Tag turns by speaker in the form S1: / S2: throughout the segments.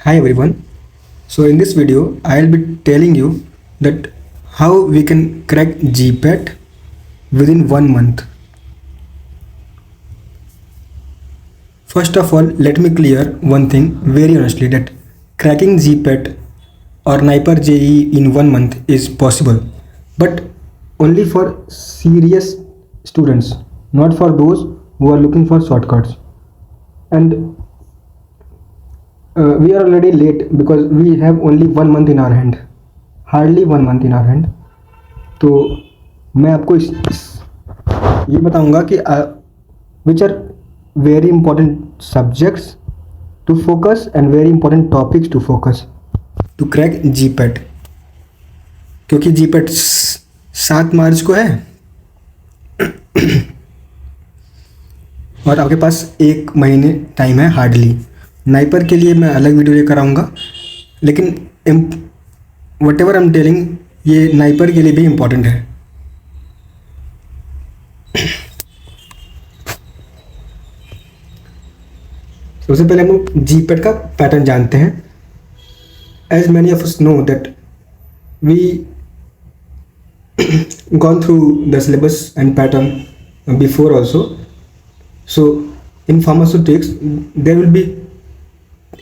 S1: Hi everyone. So in this video, I'll be telling you that how we can crack GPAT within 1 month. First of all, let me clear one thing very honestly that cracking GPAT or NIPER JEE in 1 month is possible, but only for serious students, not for those who are looking for shortcuts. And we are already late because we have only 1 month in our hand, hardly 1 month in our hand. तो मैं आपको ये बताऊंगा कि which are very important subjects to focus and very important topics to focus to crack GPAT, क्योंकि GPAT 7 March को है और आपके पास 1 महीने टाइम है हार्डली। नाइपर के लिए मैं अलग वीडियो लेकर आऊँगा, लेकिन what ever I am telling ये नाइपर के लिए भी इम्पोर्टेंट है। सबसे पहले हम लोग जीपैट का पैटर्न जानते हैं। As many of us know that we gone through the syllabus and pattern before also. So in pharmaceutics there will be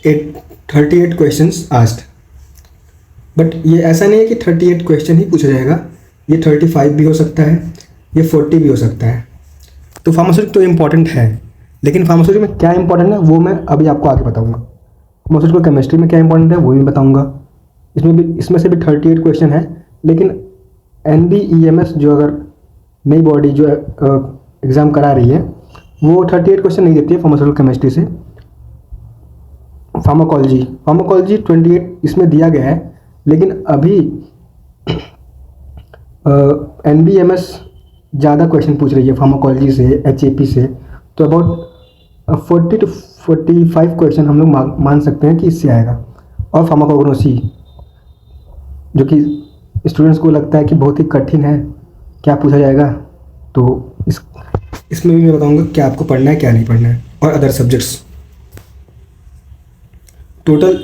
S1: 38 questions asked, but ये ऐसा नहीं है कि 38 क्वेश्चन ही पूछा जाएगा, ये 35 भी हो सकता है, ये 40 भी हो सकता है। तो फार्मास्यूटिक तो इम्पॉर्टेंट है, लेकिन फार्मास्यूटिक में क्या इंपॉर्टेंट है वो मैं अभी आपको आगे बताऊंगा। फार्मास्यूटिकल केमिस्ट्री में क्या इंपॉर्टेंट है वो भी बताऊंगा। इसमें से भी 38 क्वेश्चन है, लेकिन NBEMS जो अगर नई बॉडी जो एग्ज़ाम करा रही है वो 38 क्वेश्चन नहीं देती है फार्मास्यूटिकल केमिस्ट्री से। फार्माकोलॉजी 28 इसमें दिया गया है, लेकिन अभी NBMS ज़्यादा क्वेश्चन पूछ रही है फार्माकोलॉजी से, HAP से। तो अबाउट 40 to 45 क्वेश्चन हम लोग मान सकते हैं कि इससे आएगा। और फार्माकोग्नोसी जो कि स्टूडेंट्स को लगता है कि बहुत ही कठिन है, क्या पूछा जाएगा, तो इसमें भी मैं बताऊंगा क्या आपको पढ़ना है क्या नहीं पढ़ना है। और अदर सब्जेक्ट्स टोटल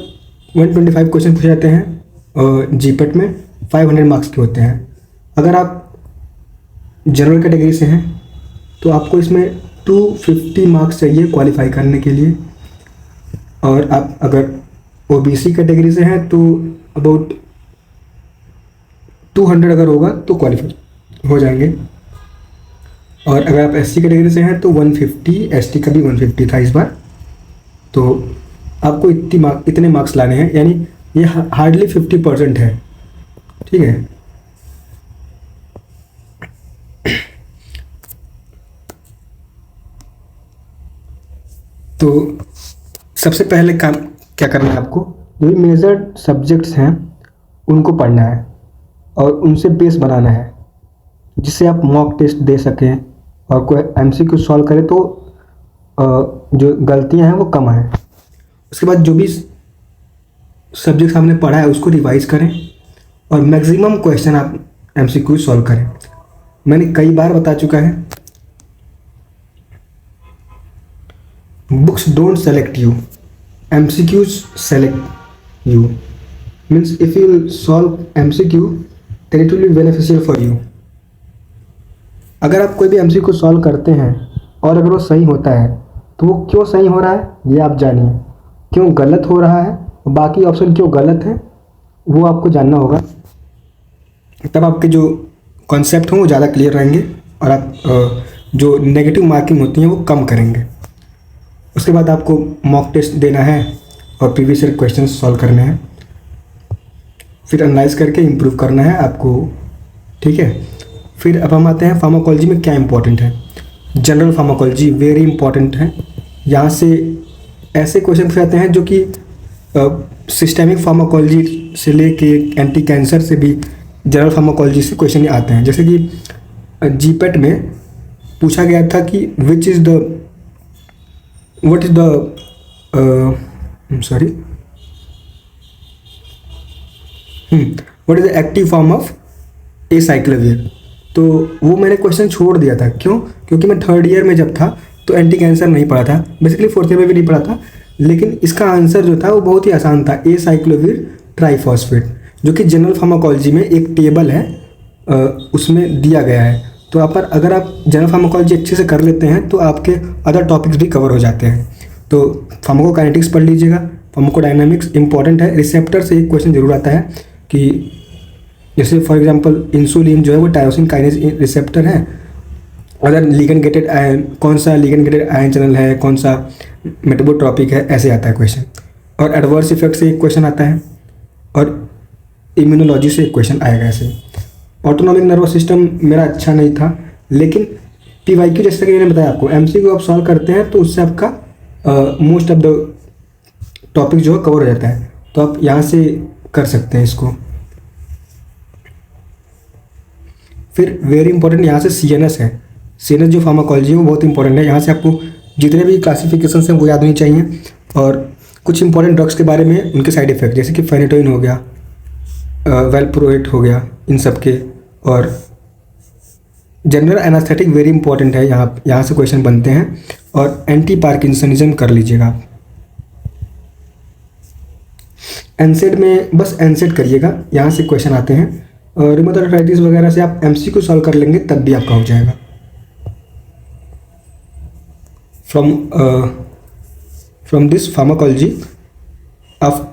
S1: 125 क्वेश्चन पूछे जाते हैं जीपैट में, 500 मार्क्स के होते हैं। अगर आप जनरल कैटेगरी से हैं तो आपको इसमें 250 मार्क्स चाहिए क्वालिफाई करने के लिए, और आप अगर OBC कैटेगरी से हैं तो अबाउट 200 अगर होगा तो क्वालिफाई हो जाएंगे। और अगर आप SC कैटेगरी से हैं तो 150, ST का भी 150 था इस बार। तो आपको इतने मार्क्स लाने हैं, यानी ये हार्डली 50% है, ठीक है। तो सबसे पहले काम क्या करना है आपको, जो भी मेजर्ड सब्जेक्ट्स हैं उनको पढ़ना है और उनसे बेस बनाना है, जिससे आप मॉक टेस्ट दे सकें और कोई MCQ सॉल्व करें तो जो गलतियां हैं वो कम आए। उसके बाद जो भी सब्जेक्ट हमने पढ़ा है उसको रिवाइज करें और मैक्सिमम क्वेश्चन आप MCQ सॉल्व करें। मैंने कई बार बता चुका है, books don't select you, MCQs select you. Means if you solve MCQ then it will be beneficial for you। अगर आप कोई भी MCQ सॉल्व करते हैं और अगर वो सही होता है तो वो क्यों सही हो रहा है ये आप जानिए, क्यों गलत हो रहा है, बाकी ऑप्शन क्यों गलत है वो आपको जानना होगा। तब आपके जो कॉन्सेप्ट हों वो ज़्यादा क्लियर रहेंगे और आप जो नेगेटिव मार्किंग होती हैं वो कम करेंगे। उसके बाद आपको मॉक टेस्ट देना है और प्रीवियस ईयर क्वेश्चन सॉल्व करने हैं, फिर एनालाइज करके इम्प्रूव करना है आपको, ठीक है। फिर अब हम आते हैं फार्माकोलॉजी में क्या इंपॉर्टेंट है। जनरल फार्माकोलॉजी वेरी इंपॉर्टेंट है। यहाँ से ऐसे क्वेश्चन पूछे जाते हैं जो कि सिस्टेमिक फार्माकोलॉजी से लेके एंटी कैंसर से भी जनरल फार्माकोलॉजी से क्वेश्चन आते हैं। जैसे कि जीपैट में पूछा गया था कि what is the active form of acyclovir. तो वो मैंने क्वेश्चन छोड़ दिया था, क्यों? क्योंकि मैं 3rd ईयर में जब था तो एंटी कैंसर नहीं पढ़ा था, बेसिकली 4th ईयर में भी नहीं पढ़ा था, लेकिन इसका आंसर जो था वो बहुत ही आसान था, ए साइक्लोविर ट्राइफॉस्फेट, जो कि जनरल फार्माकोलॉजी में एक टेबल है उसमें दिया गया है। तो यहाँ पर अगर आप जनरल फार्माकोलॉजी अच्छे से कर लेते हैं तो आपके अदर टॉपिक्स भी कवर हो जाते हैं। तो फार्माकोकाइनेटिक्स पढ़ लीजिएगा, फार्माकोडायनामिक्स इंपॉर्टेंट है। रिसेप्टर से एक क्वेश्चन जरूर आता है कि जैसे फॉर एग्जांपल इंसुलिन जो है वो टायरोसिन काइनेज रिसेप्टर है, अगर लिगेंड गेटेड आयन, कौन सा लिगेंड गेटेड आयन चैनल है, कौन सा मेटाबोट्रॉपिक है, ऐसे आता है क्वेश्चन। और एडवर्स इफेक्ट से एक क्वेश्चन आता है, और इम्यूनोलॉजी से एक क्वेश्चन आएगा ऐसे। ऑटोनॉमिक नर्वस सिस्टम मेरा अच्छा नहीं था, लेकिन पीवाईक्यू जैसे कि मैंने बताया आपको, एमसीक्यू आप सॉल्व करते हैं तो उससे आपका मोस्ट ऑफ द टॉपिक जो है कवर हो जाता है। तो आप यहाँ से कर सकते हैं इसको। फिर वेरी इंपॉर्टेंट यहाँ से सीएनएस है। सीएनएस जो फार्माकोलॉजी है वो बहुत इंपॉर्टेंट है। यहाँ से आपको जितने भी क्लासिफिकेशन हैं वो याद होनी चाहिए, और कुछ इंपॉर्टेंट ड्रग्स के बारे में, उनके साइड इफेक्ट, जैसे कि फेनेटोइन हो गया, वेलप्रोएट हो गया, इन सब के। और जनरल एनास्थेटिक वेरी इंपॉर्टेंट है, यहाँ से क्वेश्चन बनते हैं। और एंटी पार्किंसनिज्म कर लीजिएगा आप। एनसेड में बस एनसेड करिएगा, यहाँ से क्वेश्चन आते हैं। और रिमेटॉइड आर्थराइटिस वगैरह से आप एमसीक्यू सॉल्व कर लेंगे तब भी आपका हो जाएगा। From this pharmacology of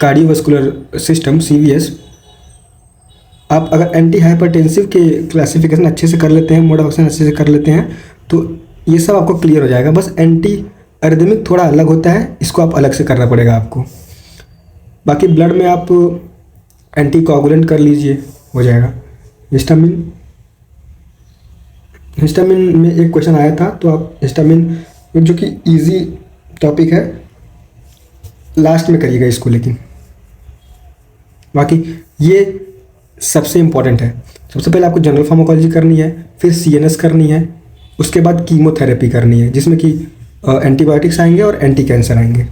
S1: cardiovascular system CVS, आप अगर एंटी हाइपरटेंसिव के क्लासिफिकेशन अच्छे से कर लेते हैं, मोड ऑफ एक्शन अच्छे से कर लेते हैं, तो ये सब आपको क्लियर हो जाएगा। बस एंटी एरिथमिक थोड़ा अलग होता है, इसको आप अलग से करना पड़ेगा आपको। बाकी ब्लड में आप एंटी कोआगुलेंट कर लीजिए, हो जाएगा। हिस्टामिन में एक क्वेश्चन आया था, तो आप हिस्टामिन जो कि इजी टॉपिक है, लास्ट में करिएगा इसको। लेकिन बाकी ये सबसे इम्पॉर्टेंट है। सबसे पहले आपको जनरल फार्माकोलॉजी करनी है, फिर सीएनएस करनी है, उसके बाद कीमोथेरेपी करनी है, जिसमें कि एंटीबायोटिक्स आएंगे और एंटी कैंसर आएंगे।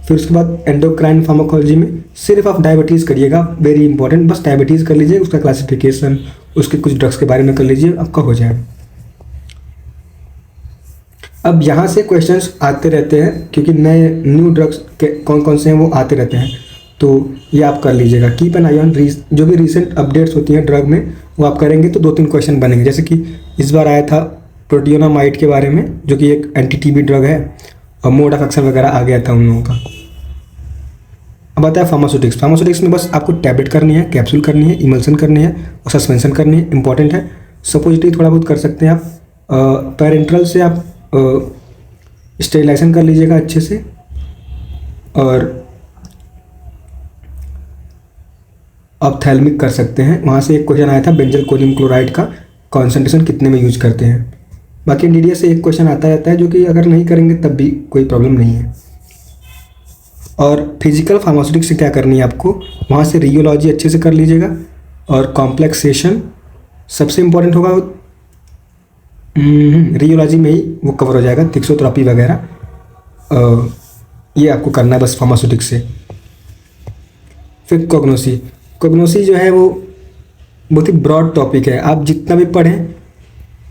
S1: फिर उसके बाद एंडोक्राइन फार्माकोलॉजी में सिर्फ आप डायबिटीज़ करिएगा, वेरी इंपॉर्टेंट। बस डायबिटीज़ कर लीजिए, उसका क्लासिफिकेशन, उसके कुछ ड्रग्स के बारे में कर लीजिए, आपका हो जाएगा। अब यहाँ से क्वेश्चंस आते रहते हैं, क्योंकि नए न्यू ड्रग्स के कौन कौन से हैं वो आते रहते हैं, तो ये आप कर लीजिएगा। कीप एन आई ऑन जो भी रिसेंट अपडेट्स होती हैं ड्रग में, वो आप करेंगे तो 2-3 क्वेश्चन बनेंगे। जैसे कि इस बार आया था प्रोटियोनामाइड के बारे में, जो कि एक एंटी टीबी ड्रग है, और मोड ऑफ एक्शन वगैरह आ गया था उन लोगों का। अब आता है फार्मास्यूटिक्स में बस आपको टैबलेट करनी है, कैप्सूल करनी है, इमल्सन करनी है और सस्पेंशन करनी है, इंपॉर्टेंट है। सपोजिटरी थोड़ा बहुत कर सकते हैं आप। पैरेंट्रल से आप स्टेरिलाइजेशन कर लीजिएगा अच्छे से। और ऑप्थेल्मिक कर सकते हैं, वहाँ से एक क्वेश्चन आया था बेंजल कोलियम क्लोराइड का कॉन्सेंट्रेशन कितने में यूज करते हैं। बाकी डीडीएस से एक क्वेश्चन आता रहता है, जो कि अगर नहीं करेंगे तब भी कोई प्रॉब्लम नहीं है। और फिजिकल फार्मास्यूटिक्स से क्या करनी है आपको, वहाँ से रियोलॉजी अच्छे से कर लीजिएगा, और कॉम्प्लेक्सेशन सबसे इम्पोर्टेंट होगा। रियोलॉजी में ही वो कवर हो जाएगा, थिक्सोथेरेपी वगैरह, ये आपको करना है बस फार्मास्यूटिक्स से। फिर कोग्नोसी जो है वो बहुत ही ब्रॉड टॉपिक है, आप जितना भी पढ़ें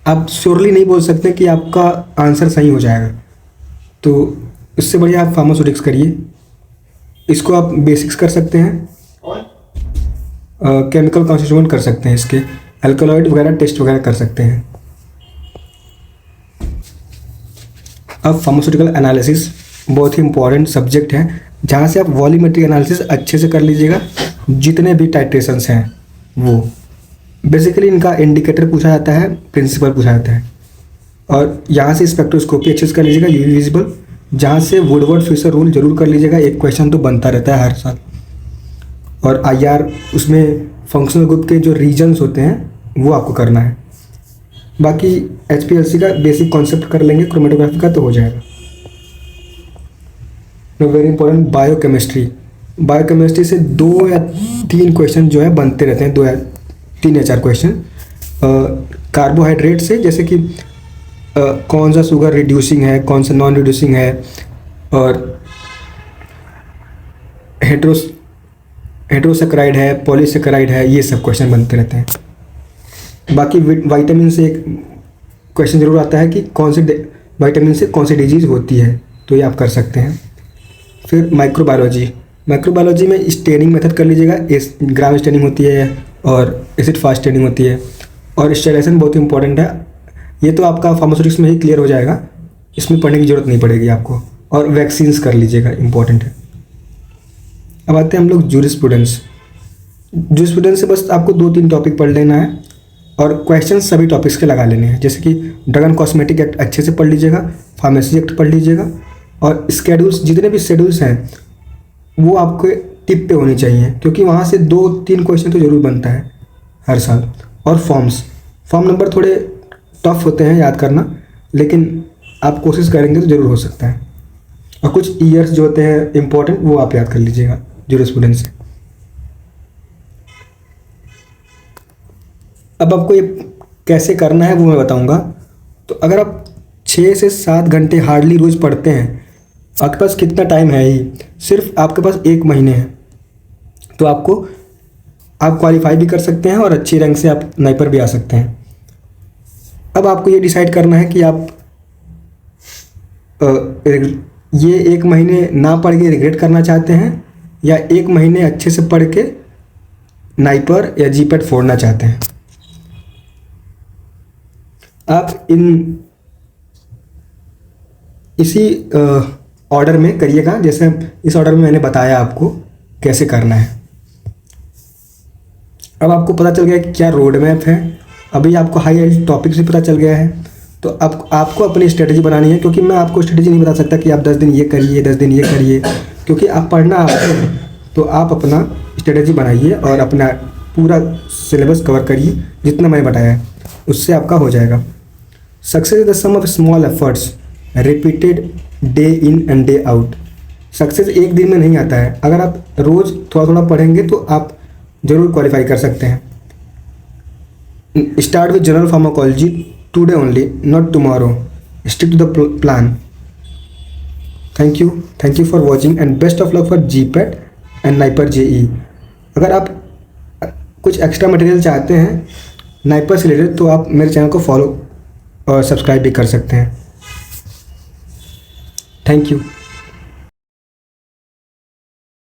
S1: आप श्योरली नहीं बोल सकते कि आपका आंसर सही हो जाएगा। तो इससे बढ़िया आप फार्मास्यूटिक्स करिए। इसको आप बेसिक्स कर सकते हैं, केमिकल कॉन्स्टिट्यूएंट कर सकते हैं, इसके अल्कलॉइड वगैरह टेस्ट वगैरह कर सकते हैं। अब फार्मास्यूटिकल एनालिसिस बहुत ही इंपॉर्टेंट सब्जेक्ट है, जहाँ से आप वॉल्यूमेट्रिक एनालिसिस अच्छे से कर लीजिएगा। जितने भी टाइट्रेशंस हैं वो बेसिकली इनका इंडिकेटर पूछा जाता है, प्रिंसिपल पूछा जाता है। और यहाँ से स्पेक्ट्रोस्कोपी अच्छे से कर लीजिएगा, यूवी विजिबल, जहाँ से वुडवर्ड फिशर रूल जरूर कर लीजिएगा, एक क्वेश्चन तो बनता रहता है हर साल। और आईआर, उसमें फंक्शनल ग्रुप के जो रीजन्स होते हैं वो आपको करना है। बाकी एचपीएलसी का बेसिक कॉन्सेप्ट कर लेंगे, क्रोमेटोग्राफी का तो हो जाएगा। वेरी इंपॉर्टेंट बायोकेमिस्ट्री से 2 या 3 क्वेश्चन जो है बनते रहते हैं, 2 या 3 या 4 क्वेश्चन। कार्बोहाइड्रेट से, जैसे कि कौन सा शुगर रिड्यूसिंग है, कौन सा नॉन रिड्यूसिंग है, और हेट्रोसेक्राइड है, पॉलीसेक्राइड है, ये सब क्वेश्चन बनते रहते हैं। बाकी विटामिन से एक क्वेश्चन जरूर आता है कि कौन से विटामिन से कौन सी डिजीज़ होती है, तो ये आप कर सकते हैं। फिर माइक्रोबायोलॉजी में स्टेनिंग मेथड कर लीजिएगा। इस ग्राम स्टेनिंग होती है और एसिड फास्ट स्टेनिंग होती है, और स्टेरिलाइजेशन बहुत इंपॉर्टेंट है। ये तो आपका फार्मास्यूटिक्स में ही क्लियर हो जाएगा, इसमें पढ़ने की ज़रूरत नहीं पड़ेगी आपको। और वैक्सीन्स कर लीजिएगा, इंपॉर्टेंट है। अब आते हैं हम लोग जूरिस्प्रूडेंस से बस आपको 2-3 टॉपिक पढ़ लेना है और क्वेश्चन सभी टॉपिक्स के लगा लेने हैं। जैसे कि ड्रग एंड कॉस्मेटिक एक्ट अच्छे से पढ़ लीजिएगा, फार्मेसी एक्ट पढ़ लीजिएगा, और स्केड्यूल्स, जितने भी शेड्यूल्स हैं वो आपको टिप पे होनी चाहिए, क्योंकि वहाँ से 2-3 क्वेश्चन तो ज़रूर बनता है हर साल। और फॉर्म नंबर थोड़े टफ होते हैं याद करना, लेकिन आप कोशिश करेंगे तो ज़रूर हो सकता है। और कुछ ईयर्स जो होते हैं इंपॉर्टेंट, वो आप याद कर लीजिएगा जूरिस्प्रूडेंस से। अब आपको ये कैसे करना है वो मैं बताऊंगा। तो अगर आप 6 से 7 घंटे हार्डली रोज़ पढ़ते हैं, आपके पास कितना टाइम है ही, सिर्फ आपके पास 1 महीने है, तो आप क्वालिफाई भी कर सकते हैं और अच्छी रैंक से आप नाइपर भी आ सकते हैं। अब आपको ये डिसाइड करना है कि आप ये 1 महीने ना पढ़ के रिग्रेट करना चाहते हैं, या 1 महीने अच्छे से पढ़ के नाइपर या जीपेट फोड़ना चाहते हैं। आप इसी ऑर्डर में करिएगा, जैसे इस ऑर्डर में मैंने बताया आपको कैसे करना है। अब आपको पता चल गया कि क्या रोड मैप है, अभी आपको हाई एल्ड टॉपिक्स भी पता चल गया है। तो अब आपको अपनी स्ट्रेटजी बनानी है, क्योंकि मैं आपको स्ट्रेटजी नहीं बता सकता कि आप 10 दिन ये करिए, 10 दिन ये करिए, क्योंकि आप पढ़ना आपको है। तो आप अपना स्ट्रेटजी बनाइए और अपना पूरा सिलेबस कवर करिए, जितना मैंने बताया है उससे आपका हो जाएगा। Success is the sum of small efforts repeated day in and day out. Success एक दिन में नहीं आता है, अगर आप रोज़ थोड़ा थोड़ा पढ़ेंगे तो आप ज़रूर क्वालिफाई कर सकते हैं। Start with general pharmacology today only, not tomorrow. Stick to the plan. Thank you for watching and best of luck for GPAT and NIPER JEE. अगर आप कुछ एक्स्ट्रा मटेरियल चाहते हैं नाइपर से रिलेटेड, तो आप मेरे चैनल को फॉलो और सब्सक्राइब भी कर सकते हैं। Thank you.